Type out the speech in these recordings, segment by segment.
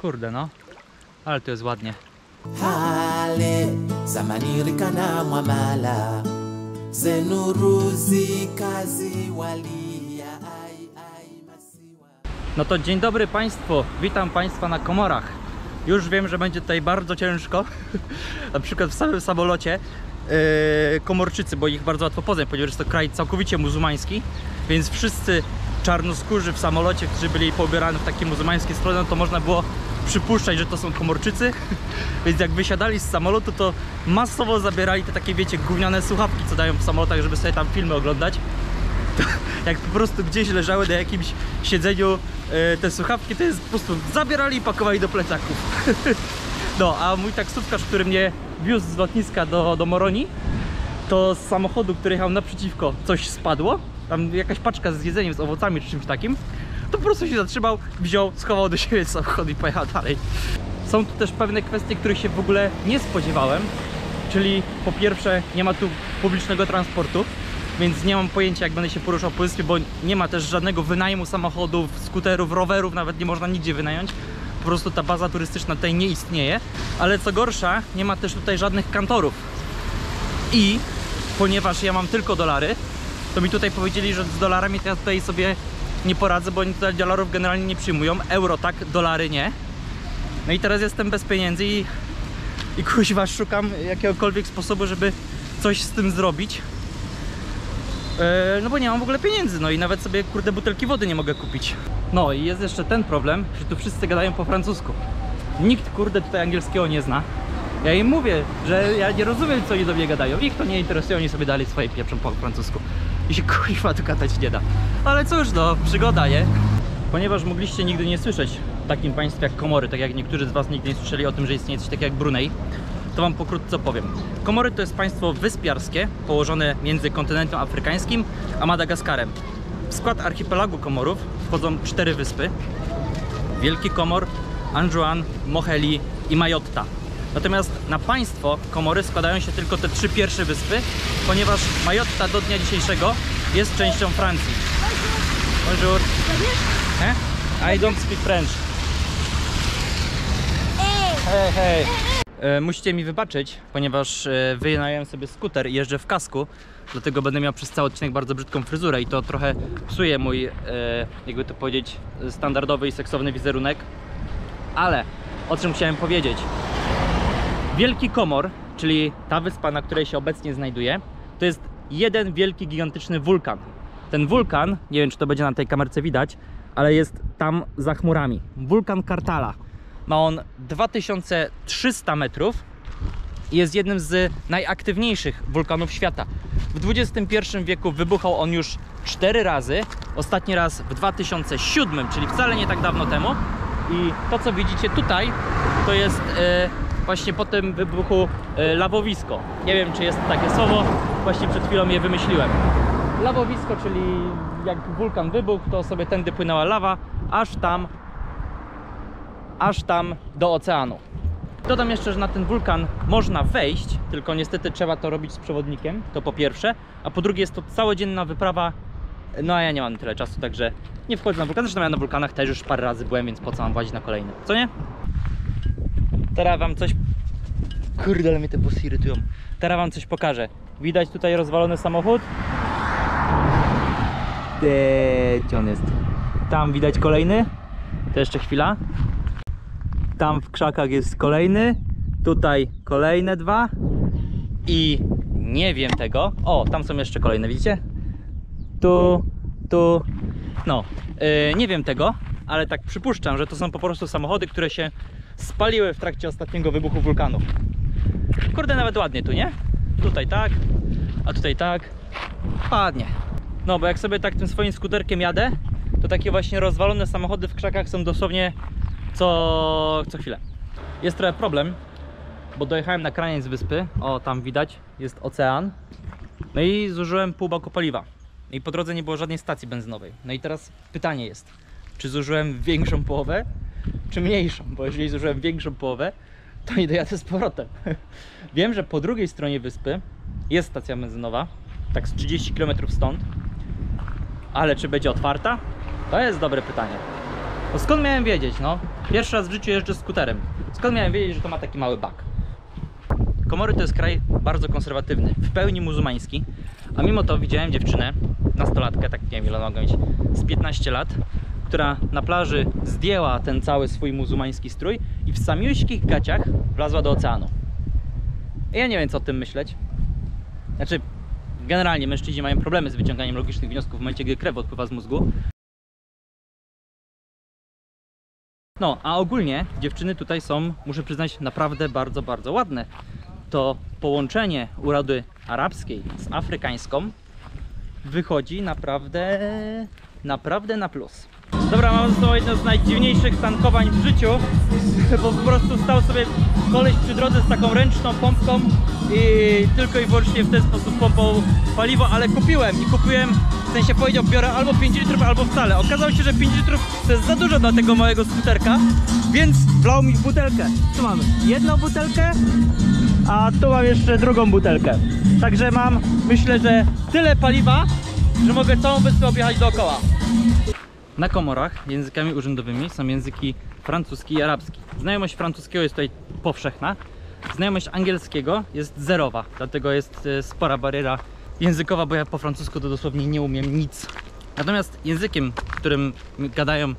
Kurde no, ale to jest ładnie. Hale zamanirikana mwamala zenuruzi kazi walia ai masiwa. No to dzień dobry Państwu, witam Państwa na Komorach. Już wiem, że będzie tutaj bardzo ciężko. Na przykład w samym samolocie Komorczycy, bo ich bardzo łatwo poznać, ponieważ jest to kraj całkowicie muzułmański, więc wszyscy czarnoskórzy w samolocie, którzy byli poubierani w takie muzułmańskie stroje, no to można było przypuszczać, że to są Komorczycy. Więc jak wysiadali z samolotu, to masowo zabierali te takie, wiecie, gówniane słuchawki, co dają w samolotach, żeby sobie tam filmy oglądać. To jak po prostu gdzieś leżały na jakimś siedzeniu te słuchawki, to jest po prostu zabierali i pakowali do plecaków. No, a mój taksówkarz, który mnie wiózł z lotniska do Moroni, to z samochodu, który jechał naprzeciwko, coś spadło. Tam jakaś paczka z jedzeniem, z owocami czy czymś takim. To po prostu się zatrzymał, wziął, schował do siebie samochód i pojechał dalej. Są tu też pewne kwestie, których się w ogóle nie spodziewałem. Czyli po pierwsze, nie ma tu publicznego transportu, więc nie mam pojęcia, jak będę się poruszał po wyspie, bo nie ma też żadnego wynajmu samochodów, skuterów, rowerów, nawet nie można nigdzie wynająć. Po prostu ta baza turystyczna tutaj nie istnieje. Ale co gorsza, nie ma też tutaj żadnych kantorów. I ponieważ ja mam tylko dolary, to mi tutaj powiedzieli, że z dolarami to ja tutaj sobie nie poradzę, bo oni tutaj dolarów generalnie nie przyjmują. Euro tak, dolary nie. No i teraz jestem bez pieniędzy i kuźwa szukam jakiegokolwiek sposobu, żeby coś z tym zrobić. No bo nie mam w ogóle pieniędzy, no i nawet sobie, kurde, butelki wody nie mogę kupić. No i jest jeszcze ten problem, że tu wszyscy gadają po francusku. Nikt, kurde, tutaj angielskiego nie zna. Ja im mówię, że ja nie rozumiem, co oni do mnie gadają. Ich to nie interesuje, oni sobie dali swoje pieprzą po francusku. I się kuźwa tu gadać nie da. Ale cóż, no, przygoda, nie? Ponieważ mogliście nigdy nie słyszeć w takim państwie jak Komory, tak jak niektórzy z was nigdy nie słyszeli o tym, że istnieje coś takiego jak Brunei, to wam pokrótce powiem. Komory to jest państwo wyspiarskie, położone między kontynentem afrykańskim a Madagaskarem. W skład archipelagu Komorów wchodzą 4 wyspy: Wielki Komor, Anjouan, Moheli i Mayotta. Natomiast na państwo Komory składają się tylko te 3 pierwsze wyspy, ponieważ Mayotta do dnia dzisiejszego jest częścią Francji. Bonjour. I don't speak French. Hej, hej. Musicie mi wybaczyć, ponieważ wynająłem sobie skuter i jeżdżę w kasku, dlatego będę miał przez cały odcinek bardzo brzydką fryzurę i to trochę psuje mój, jakby to powiedzieć, standardowy i seksowny wizerunek. Ale o czym chciałem powiedzieć? Wielki Komor, czyli ta wyspa, na której się obecnie znajduję, to jest jeden wielki, gigantyczny wulkan. Ten wulkan, nie wiem, czy to będzie na tej kamerce widać, ale jest tam za chmurami. Wulkan Kartala. Ma on 2300 metrów i jest jednym z najaktywniejszych wulkanów świata. W XXI wieku wybuchał on już 4 razy. Ostatni raz w 2007, czyli wcale nie tak dawno temu. I to, co widzicie tutaj, to jest właśnie po tym wybuchu lawowisko. Nie wiem, czy jest takie słowo, właśnie przed chwilą je wymyśliłem. Lawowisko, czyli jak wulkan wybuchł, to sobie tędy płynęła lawa, aż tam do oceanu. Dodam jeszcze, że na ten wulkan można wejść, tylko niestety trzeba to robić z przewodnikiem, to po pierwsze, a po drugie jest to całodzienna wyprawa. No a ja nie mam tyle czasu, także nie wchodzę na wulkan. Zresztą ja na wulkanach też już parę razy byłem, więc po co mam włazić na kolejny, co nie? Teraz wam coś... Kurde, ale mnie te włosy irytują. Teraz wam coś pokażę. Widać tutaj rozwalony samochód? Gdzie on jest? Tam widać kolejny. To jeszcze chwila. Tam w krzakach jest kolejny. Tutaj kolejne 2. I nie wiem tego. O, tam są jeszcze kolejne, widzicie? Tu. No, nie wiem tego, ale tak przypuszczam, że to są po prostu samochody, które się spaliły w trakcie ostatniego wybuchu wulkanu. Kurde, nawet ładnie tu, nie? Tutaj tak, a tutaj tak. Ładnie. No, bo jak sobie tak tym swoim skuterkiem jadę, to takie właśnie rozwalone samochody w krzakach są dosłownie co chwilę. Jest trochę problem, bo dojechałem na kraniec wyspy. O, tam widać, jest ocean. No i zużyłem pół baku paliwa. I po drodze nie było żadnej stacji benzynowej. No i teraz pytanie jest, czy zużyłem większą połowę, czy mniejszą? Bo jeżeli zużyłem większą połowę, to nie dojadę z powrotem. Wiem, że po drugiej stronie wyspy jest stacja benzynowa, tak z 30 km stąd. Ale czy będzie otwarta? To jest dobre pytanie. No skąd miałem wiedzieć, no? Pierwszy raz w życiu jeżdżę skuterem. Skąd miałem wiedzieć, że to ma taki mały bak? Komory to jest kraj bardzo konserwatywny, w pełni muzułmański, a mimo to widziałem dziewczynę, nastolatkę, tak nie wiem ile mogę mieć, z 15 lat, która na plaży zdjęła ten cały swój muzułmański strój i w samiuśkich gaciach wlazła do oceanu. I ja nie wiem, co o tym myśleć. Znaczy, generalnie mężczyźni mają problemy z wyciąganiem logicznych wniosków w momencie, gdy krew odpływa z mózgu. No, a ogólnie dziewczyny tutaj są, muszę przyznać, naprawdę bardzo, bardzo ładne. To połączenie urody arabskiej z afrykańską wychodzi naprawdę na plus. Dobra, mam ze sobą jedno z najdziwniejszych tankowań w życiu, bo po prostu stał sobie koleś przy drodze z taką ręczną pompką i tylko i wyłącznie w ten sposób pompał paliwo, ale kupiłem, w sensie powiedział, biorę albo 5 litrów, albo wcale. Okazało się, że 5 litrów to jest za dużo dla tego małego skuterka, więc wlał mi w butelkę. Tu mamy jedną butelkę, a tu mam jeszcze drugą butelkę. Także mam, myślę, że tyle paliwa, że mogę całą wyspę objechać dookoła. Na Komorach językami urzędowymi są języki francuski i arabski. Znajomość francuskiego jest tutaj powszechna. Znajomość angielskiego jest zerowa, dlatego jest spora bariera językowa, bo ja po francusku to dosłownie nie umiem nic. Natomiast językiem, którym gadają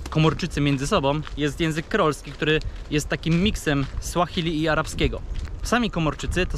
Komorczycy między sobą, jest język kreolski, który jest takim miksem Swahili i arabskiego. Sami Komorczycy to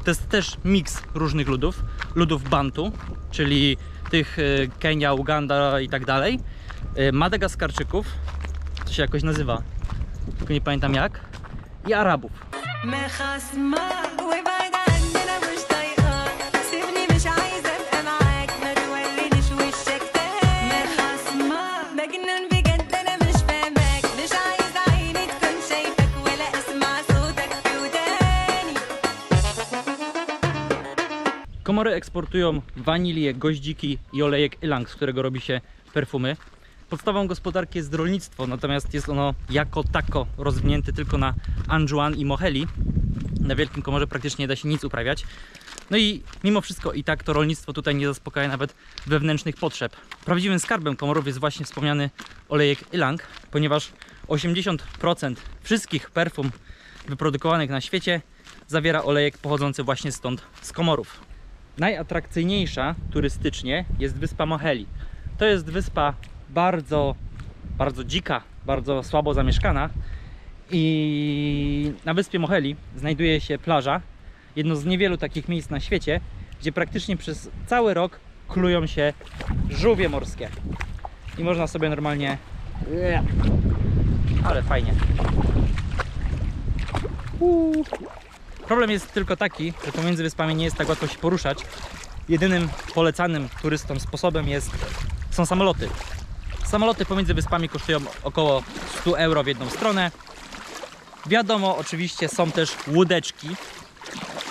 jest też miks różnych ludów Bantu, czyli tych Kenia, Uganda i tak dalej, Madagaskarczyków, to się jakoś nazywa, tylko nie pamiętam jak, i Arabów. Komory eksportują wanilię, goździki i olejek ylang, z którego robi się perfumy. Podstawą gospodarki jest rolnictwo, natomiast jest ono jako tako rozwinięte tylko na Anjouan i Moheli. Na Wielkim Komorze praktycznie nie da się nic uprawiać. No i mimo wszystko i tak to rolnictwo tutaj nie zaspokaja nawet wewnętrznych potrzeb. Prawdziwym skarbem Komorów jest właśnie wspomniany olejek ylang, ponieważ 80% wszystkich perfum wyprodukowanych na świecie zawiera olejek pochodzący właśnie stąd, z Komorów. Najatrakcyjniejsza turystycznie jest wyspa Moheli. To jest wyspa bardzo dzika, bardzo słabo zamieszkana i na wyspie Moheli znajduje się plaża, jedno z niewielu takich miejsc na świecie, gdzie praktycznie przez cały rok klują się żółwie morskie i można sobie normalnie, ale fajnie. Problem jest tylko taki, że pomiędzy wyspami nie jest tak łatwo się poruszać. Jedynym polecanym turystom sposobem są samoloty. Samoloty pomiędzy wyspami kosztują około 100 euro w jedną stronę. Wiadomo, oczywiście są też łódeczki.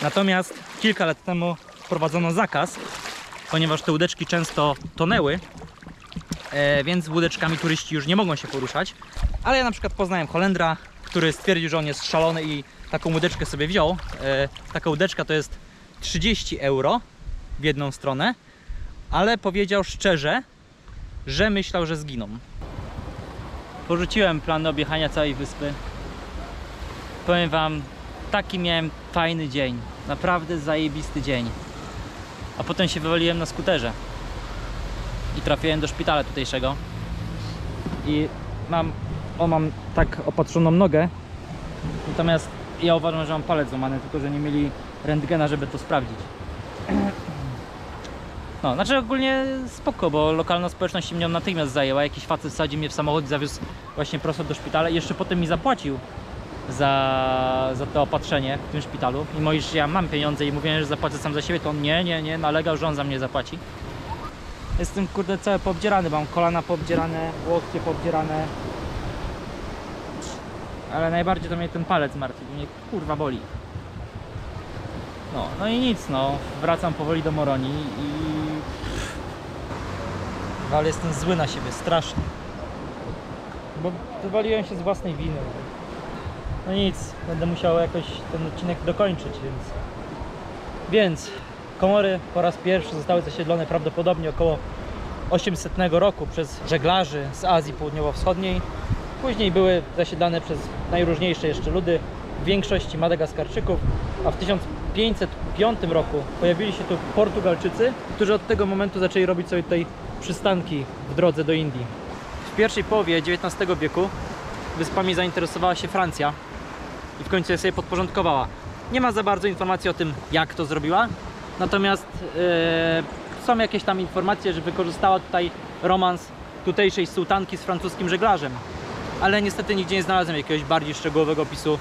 Natomiast kilka lat temu wprowadzono zakaz, ponieważ te łódeczki często tonęły, więc łódeczkami turyści już nie mogą się poruszać. Ale ja na przykład poznałem Holendra, który stwierdził, że on jest szalony i taką łódeczkę sobie wziął. Taka łódeczka to jest 30 euro w jedną stronę, ale powiedział szczerze, że myślał, że zginą. Porzuciłem plany objechania całej wyspy. Powiem wam, taki miałem fajny dzień, naprawdę zajebisty dzień. A potem się wywaliłem na skuterze i trafiłem do szpitala tutejszego i mam tak opatrzoną nogę, natomiast ja uważam, że mam palec złamany, tylko że nie mieli rentgena, żeby to sprawdzić. No, znaczy ogólnie spoko, bo lokalna społeczność się mnie natychmiast zajęła. Jakiś facet wsadził mnie w samochód i zawiózł właśnie prosto do szpitala i jeszcze potem mi zapłacił za to opatrzenie w tym szpitalu. Mimo iż ja mam pieniądze i mówiłem, że zapłacę sam za siebie, to on nie, nalegał, że on za mnie zapłaci. Jestem kurde cały poobdzierany, mam kolana poobdzierane, łokcie poobdzierane. Ale najbardziej to mnie ten palec martwi, bo mnie kurwa boli. No i nic, no. Wracam powoli do Moroni i... Ale jestem zły na siebie, strasznie. Bo wywaliłem się z własnej winy. No nic, będę musiał jakoś ten odcinek dokończyć, Więc Komory po raz pierwszy zostały zasiedlone prawdopodobnie około 800 roku przez żeglarzy z Azji Południowo-Wschodniej. Później były zasiedlane przez najróżniejsze jeszcze ludy, w większości Madagaskarczyków, a w 1505 roku pojawili się tu Portugalczycy, którzy od tego momentu zaczęli robić sobie tutaj przystanki w drodze do Indii. W pierwszej połowie XIX wieku wyspami zainteresowała się Francja i w końcu je sobie podporządkowała. Nie ma za bardzo informacji o tym, jak to zrobiła, natomiast są jakieś tam informacje, że wykorzystała tutaj romans tutejszej sułtanki z francuskim żeglarzem, ale niestety nigdzie nie znalazłem jakiegoś bardziej szczegółowego opisu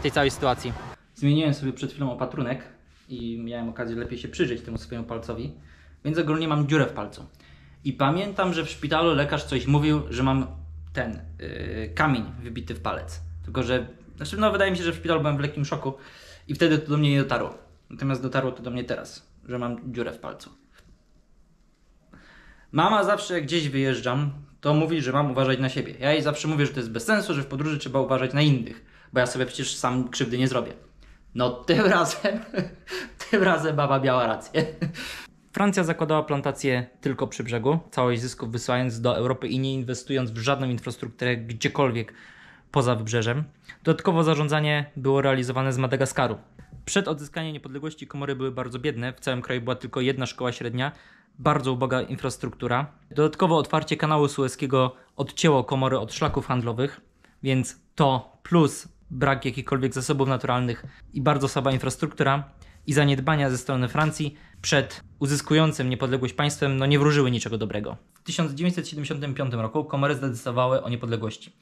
tej całej sytuacji. Zmieniłem sobie przed chwilą opatrunek i miałem okazję lepiej się przyjrzeć temu swojemu palcowi, więc ogólnie mam dziurę w palcu. I pamiętam, że w szpitalu lekarz coś mówił, że mam ten kamień wybity w palec. Tylko że, znaczy no wydaje mi się, że w szpitalu byłem w lekkim szoku i wtedy to do mnie nie dotarło. Natomiast dotarło to do mnie teraz, że mam dziurę w palcu. Mama zawsze jak gdzieś wyjeżdżam, to mówi, że mam uważać na siebie. Ja jej zawsze mówię, że to jest bez sensu, że w podróży trzeba uważać na innych, bo ja sobie przecież sam krzywdy nie zrobię. No tym razem baba miała rację. Francja zakładała plantacje tylko przy brzegu, całość zysków wysyłając do Europy i nie inwestując w żadną infrastrukturę gdziekolwiek poza wybrzeżem. Dodatkowo zarządzanie było realizowane z Madagaskaru. Przed odzyskaniem niepodległości komory były bardzo biedne, w całym kraju była tylko jedna szkoła średnia, bardzo uboga infrastruktura. Dodatkowo otwarcie kanału sueskiego odcięło komory od szlaków handlowych, więc to plus brak jakichkolwiek zasobów naturalnych i bardzo słaba infrastruktura i zaniedbania ze strony Francji przed uzyskującym niepodległość państwem no nie wróżyły niczego dobrego. W 1975 roku komory zadecydowały o niepodległości.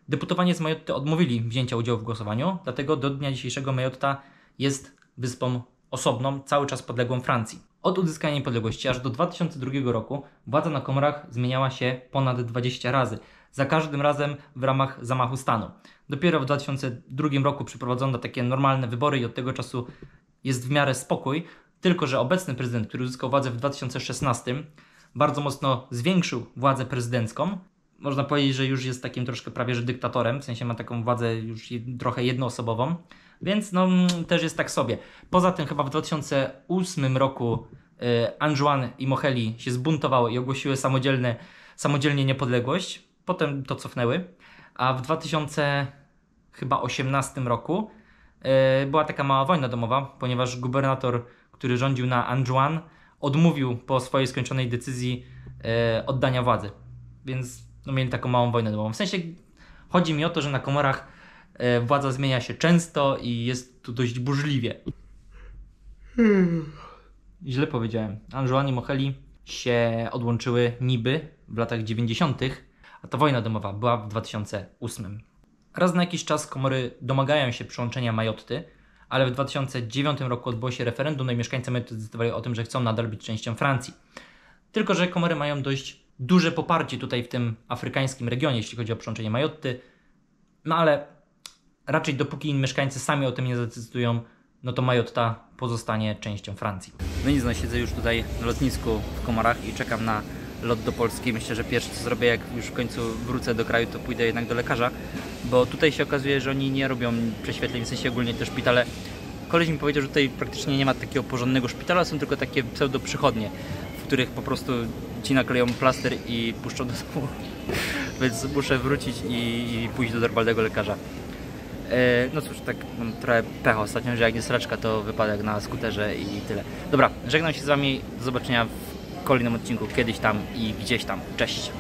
Deputowani z Majotty odmówili wzięcia udziału w głosowaniu, dlatego do dnia dzisiejszego Majotta jest wyspą osobną, cały czas podległą Francji. Od uzyskania niepodległości aż do 2002 roku władza na Komorach zmieniała się ponad 20 razy, za każdym razem w ramach zamachu stanu. Dopiero w 2002 roku przeprowadzono takie normalne wybory i od tego czasu jest w miarę spokój, tylko że obecny prezydent, który uzyskał władzę w 2016, bardzo mocno zwiększył władzę prezydencką. Można powiedzieć, że już jest takim troszkę prawie że dyktatorem, w sensie ma taką władzę już trochę jednoosobową, więc no też jest tak sobie. Poza tym chyba w 2008 roku Anjouan i Moheli się zbuntowały i ogłosiły samodzielnie niepodległość, potem to cofnęły, a w 2018 roku była taka mała wojna domowa, ponieważ gubernator, który rządził na Anjouan, odmówił po swojej skończonej decyzji oddania władzy, więc no, mieli taką małą wojnę domową. W sensie chodzi mi o to, że na Komorach władza zmienia się często i jest tu dość burzliwie. Źle powiedziałem. Anjouan i Moheli się odłączyły niby w latach 90., a ta wojna domowa była w 2008. Raz na jakiś czas Komory domagają się przyłączenia Majotty, ale w 2009 roku odbyło się referendum, no i mieszkańcy Majotty zdecydowali o tym, że chcą nadal być częścią Francji. Tylko że Komory mają dość duże poparcie tutaj w tym afrykańskim regionie, jeśli chodzi o przyłączenie Majotty, no ale raczej dopóki mieszkańcy sami o tym nie zdecydują, no to Majotta pozostanie częścią Francji. No nic, no siedzę już tutaj na lotnisku w Komorach i czekam na lot do Polski. Myślę, że pierwsze co zrobię, jak już w końcu wrócę do kraju, to pójdę jednak do lekarza, bo tutaj się okazuje, że oni nie robią prześwietleń, w sensie ogólnie te szpitale. Koleś mi powiedział, że tutaj praktycznie nie ma takiego porządnego szpitala, są tylko takie pseudo-przychodnie, w których po prostu ci nakleją plaster i puszczą do domu. Więc muszę wrócić i pójść do normalnego lekarza. No cóż, tak mam trochę pecha ostatnio, że jak nie sraczka, to wypadek na skuterze i tyle. Dobra, żegnam się z wami, do zobaczenia w kolejnym odcinku, kiedyś tam i gdzieś tam. Cześć!